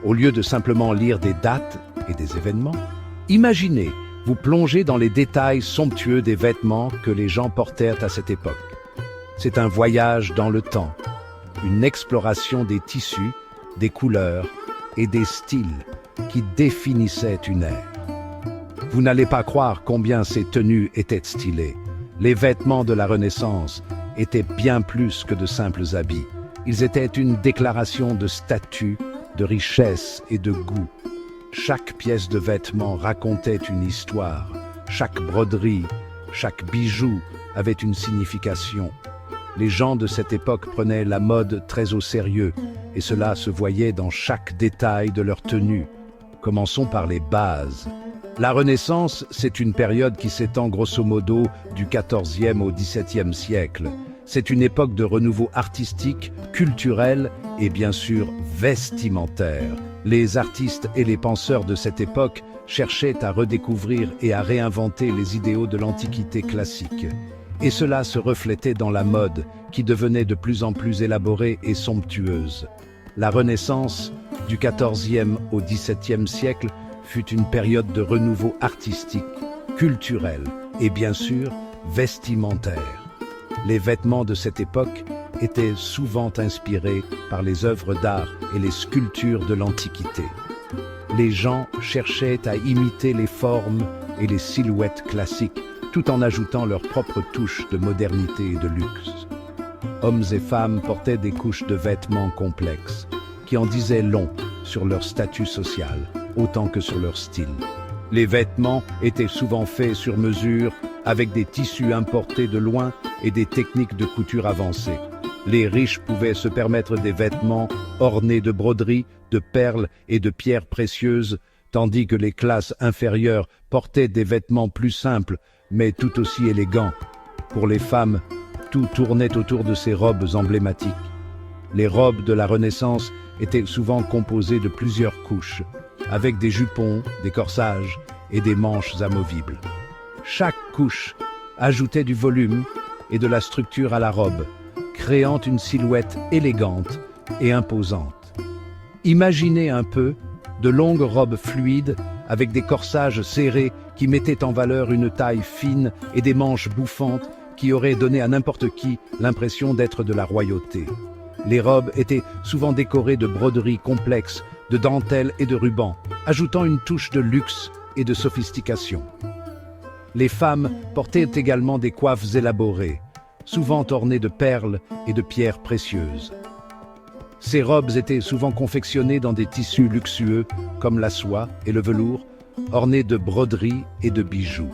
Au lieu de simplement lire des dates et des événements, imaginez vous plonger dans les détails somptueux des vêtements que les gens portèrent à cette époque. C'est un voyage dans le temps, une exploration des tissus, des couleurs et des styles qui définissaient une ère. Vous n'allez pas croire combien ces tenues étaient stylées. Les vêtements de la Renaissance étaient bien plus que de simples habits. Ils étaient une déclaration de statut, de richesse et de goût. Chaque pièce de vêtement racontait une histoire. Chaque broderie, chaque bijou avait une signification. Les gens de cette époque prenaient la mode très au sérieux, et cela se voyait dans chaque détail de leur tenue. Commençons par les bases. La Renaissance, c'est une période qui s'étend grosso modo du XIVe au XVIIe siècle. C'est une époque de renouveau artistique, culturel et bien sûr vestimentaire. Les artistes et les penseurs de cette époque cherchaient à redécouvrir et à réinventer les idéaux de l'Antiquité classique. Et cela se reflétait dans la mode, qui devenait de plus en plus élaborée et somptueuse. La Renaissance, du XIVe au XVIIe siècle, fut une période de renouveau artistique, culturel et bien sûr vestimentaire. Les vêtements de cette époque étaient souvent inspirés par les œuvres d'art et les sculptures de l'Antiquité. Les gens cherchaient à imiter les formes et les silhouettes classiques, tout en ajoutant leur propre touche de modernité et de luxe. Hommes et femmes portaient des couches de vêtements complexes, qui en disaient long sur leur statut social, autant que sur leur style. Les vêtements étaient souvent faits sur mesure, avec des tissus importés de loin et des techniques de couture avancées. Les riches pouvaient se permettre des vêtements ornés de broderies, de perles et de pierres précieuses, tandis que les classes inférieures portaient des vêtements plus simples, mais tout aussi élégants. Pour les femmes, tout tournait autour de ces robes emblématiques. Les robes de la Renaissance étaient souvent composées de plusieurs couches, avec des jupons, des corsages et des manches amovibles. Chaque couche ajoutait du volume et de la structure à la robe, créant une silhouette élégante et imposante. Imaginez un peu de longues robes fluides avec des corsages serrés qui mettaient en valeur une taille fine et des manches bouffantes qui auraient donné à n'importe qui l'impression d'être de la royauté. Les robes étaient souvent décorées de broderies complexes, de dentelles et de rubans, ajoutant une touche de luxe et de sophistication. Les femmes portaient également des coiffes élaborées, souvent ornées de perles et de pierres précieuses. Ces robes étaient souvent confectionnées dans des tissus luxueux comme la soie et le velours, ornés de broderies et de bijoux.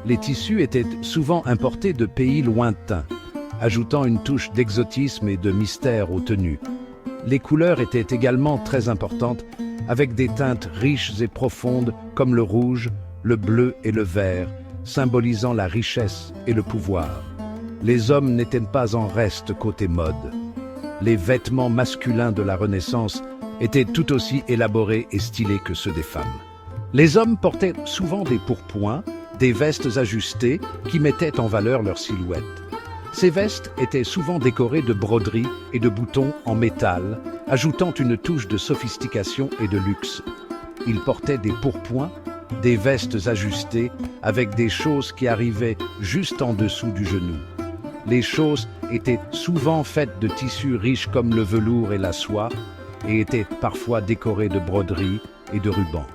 Les tissus étaient souvent importés de pays lointains, ajoutant une touche d'exotisme et de mystère aux tenues. Les couleurs étaient également très importantes, avec des teintes riches et profondes comme le rouge, le bleu et le vert, symbolisant la richesse et le pouvoir. Les hommes n'étaient pas en reste côté mode. Les vêtements masculins de la Renaissance étaient tout aussi élaborés et stylés que ceux des femmes. Les hommes portaient souvent des pourpoints, des vestes ajustées qui mettaient en valeur leur silhouette. Ces vestes étaient souvent décorées de broderies et de boutons en métal, ajoutant une touche de sophistication et de luxe. Ils portaient des pourpoints, des vestes ajustées avec des chausses qui arrivaient juste en dessous du genou. Les chausses étaient souvent faites de tissus riches comme le velours et la soie et étaient parfois décorées de broderies et de rubans.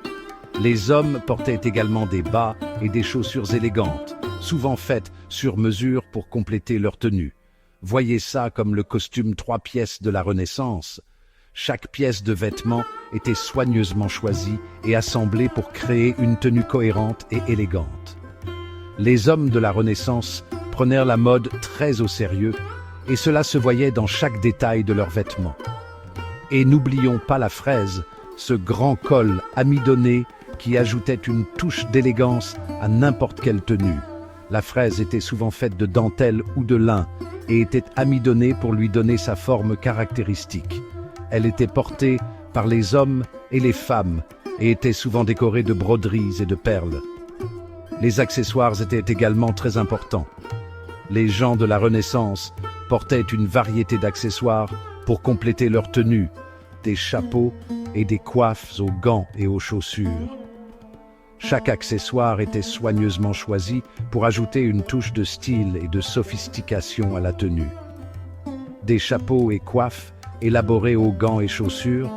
Les hommes portaient également des bas et des chaussures élégantes, souvent faites sur mesure pour compléter leur tenue. Voyez ça comme le costume 3 pièces de la Renaissance. Chaque pièce de vêtement était soigneusement choisie et assemblée pour créer une tenue cohérente et élégante. Les hommes de la Renaissance prenèrent la mode très au sérieux et cela se voyait dans chaque détail de leurs vêtements. Et n'oublions pas la fraise, ce grand col amidonné qui ajoutait une touche d'élégance à n'importe quelle tenue. La fraise était souvent faite de dentelle ou de lin et était amidonnée pour lui donner sa forme caractéristique. Elle était portée par les hommes et les femmes et était souvent décorée de broderies et de perles. Les accessoires étaient également très importants. Les gens de la Renaissance portaient une variété d'accessoires pour compléter leur tenue, des chapeaux, et des coiffes aux gants et aux chaussures. Chaque accessoire était soigneusement choisi pour ajouter une touche de style et de sophistication à la tenue. Des chapeaux et coiffes élaborés aux gants et chaussures,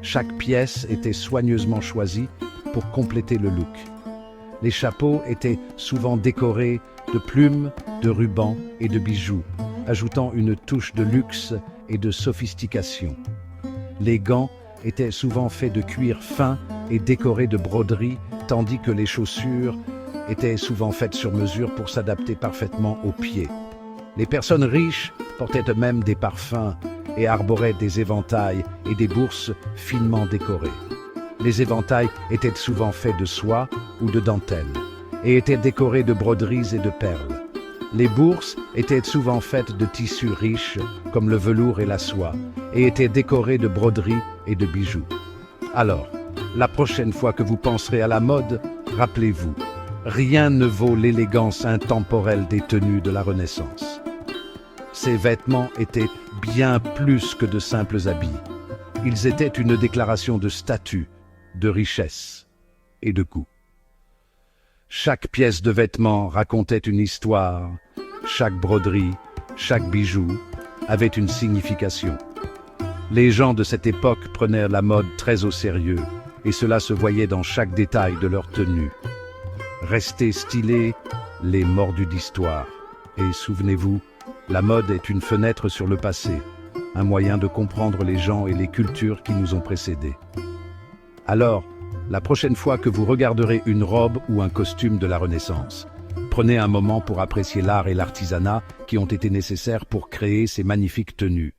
chaque pièce était soigneusement choisie pour compléter le look. Les chapeaux étaient souvent décorés de plumes, de rubans et de bijoux, ajoutant une touche de luxe et de sophistication. Les gants étaient souvent faits de cuir fin et décorés de broderies, tandis que les chaussures étaient souvent faites sur mesure pour s'adapter parfaitement aux pieds. Les personnes riches portaient eux-mêmes des parfums et arboraient des éventails et des bourses finement décorées. Les éventails étaient souvent faits de soie ou de dentelle et étaient décorés de broderies et de perles. Les bourses étaient souvent faites de tissus riches comme le velours et la soie et étaient décorées de broderies et de bijoux. Alors, la prochaine fois que vous penserez à la mode, rappelez-vous, rien ne vaut l'élégance intemporelle des tenues de la Renaissance. Ces vêtements étaient bien plus que de simples habits. Ils étaient une déclaration de statut, de richesse et de goût. Chaque pièce de vêtement racontait une histoire, chaque broderie, chaque bijou avait une signification. Les gens de cette époque prenaient la mode très au sérieux, et cela se voyait dans chaque détail de leur tenue. Restez stylés, les mordus d'histoire. Et souvenez-vous, la mode est une fenêtre sur le passé, un moyen de comprendre les gens et les cultures qui nous ont précédés. Alors, la prochaine fois que vous regarderez une robe ou un costume de la Renaissance, prenez un moment pour apprécier l'art et l'artisanat qui ont été nécessaires pour créer ces magnifiques tenues.